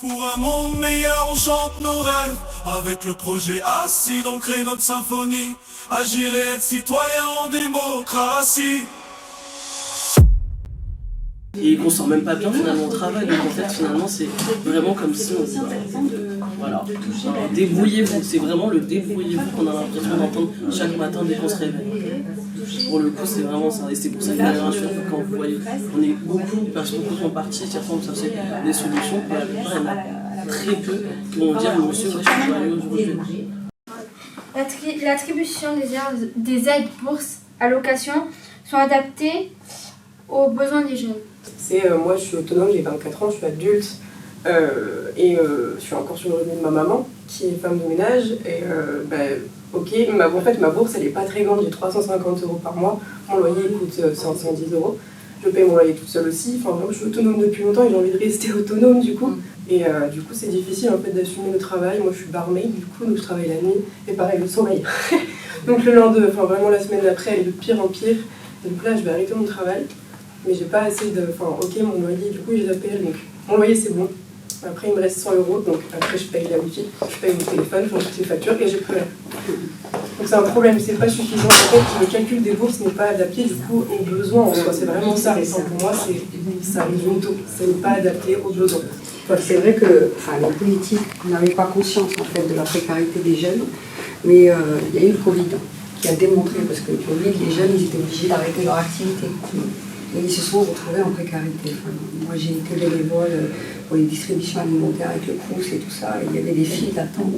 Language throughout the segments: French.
Pour un monde meilleur, on chante nos rêves. Avec le projet ACID, on crée notre symphonie. Agir et être citoyen en démocratie. Et qu'on sent même pas bien finalement au travail, donc en fait finalement c'est vraiment comme si on dit voilà, débrouillez-vous, c'est vraiment le débrouillez-vous qu'on a l'impression d'entendre chaque matin dès qu'on se réveille. Pour le coup c'est vraiment ça, et c'est pour ça que la génération, quand vous voyez, on est beaucoup, parce que beaucoup sont partis, certains ça c'est des solutions, et la plupart il y en a très peu qui vont dire monsieur, moi je suis arrivé aujourd'hui. L'attribution des aides, bourses, allocations sont adaptées aux besoins des jeunes. Moi je suis autonome, j'ai 24 ans, je suis adulte et je suis encore sur le revenu de ma maman qui est femme de ménage et ok, en fait ma bourse elle est pas très grande, j'ai 350 € par mois, mon loyer coûte 110 €, je paye mon loyer toute seule aussi, enfin je suis autonome depuis longtemps et j'ai envie de rester autonome du coup. Et du coup c'est difficile en fait d'assumer le travail, moi je suis barmaid du coup donc je travaille la nuit et pareil le sommeil. Donc le lendemain, enfin vraiment la semaine d'après elle est de pire en pire, et donc là je vais arrêter mon travail. Mais j'ai pas assez de... Enfin, ok, mon loyer, du coup, j'ai APL, donc mon loyer, c'est bon. Après, il me reste 100 €, donc après, je paye la wifi, je paye mon téléphone, je toutes les factures, et j'ai plus rien. Donc c'est un problème, c'est pas suffisant. En fait, le calcul des bourses n'est pas adapté, du coup, aux besoins en soi. C'est vraiment ça. Et pour moi, ça arrive tôt. Ça n'est pas adapté aux besoins. C'est vrai que les politiques n'avaient pas conscience, en fait, de la précarité des jeunes, mais il y a eu le Covid qui a démontré, parce que le Covid, les jeunes, ils étaient obligés d'arrêter leur activité. Et ils se sont retrouvés en précarité. Moi, j'ai été bénévole pour les distributions alimentaires avec le Crous et tout ça. Et il y avait des files d'attente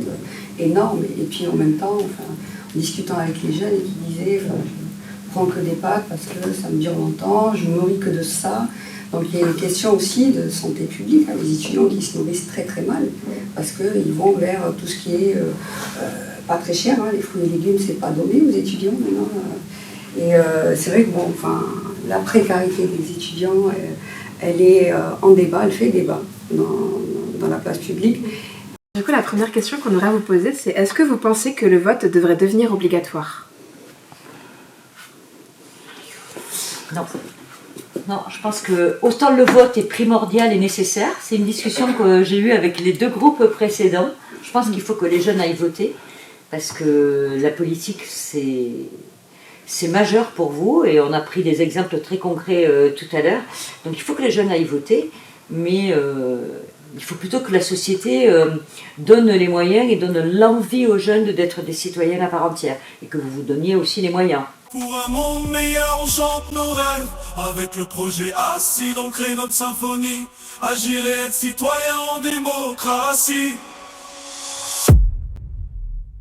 énormes. Et puis en même temps, en discutant avec les jeunes, et qui disaient je prends que des pâtes parce que ça me dure longtemps, je me nourris que de ça. Donc il y a une question aussi de santé publique, les étudiants qui se nourrissent très très mal parce qu'ils vont vers tout ce qui est pas très cher. Les fruits et légumes, c'est pas donné aux étudiants maintenant. Et c'est vrai que la précarité des étudiants, elle est en débat, elle fait débat dans la place publique. Du coup, la première question qu'on aurait à vous poser, c'est est-ce que vous pensez que le vote devrait devenir obligatoire ? Non. Non, je pense que autant le vote est primordial et nécessaire, c'est une discussion que j'ai eue avec les deux groupes précédents. Je pense qu'il faut que les jeunes aillent voter, parce que la politique, c'est majeur pour vous, et on a pris des exemples très concrets tout à l'heure. Donc il faut que les jeunes aillent voter, mais il faut plutôt que la société donne les moyens et donne l'envie aux jeunes d'être des citoyens à part entière, et que vous vous donniez aussi les moyens. Pour un monde meilleur, on chante nos rêves. Avec le projet ACID, on crée notre symphonie. Agir et être citoyen en démocratie.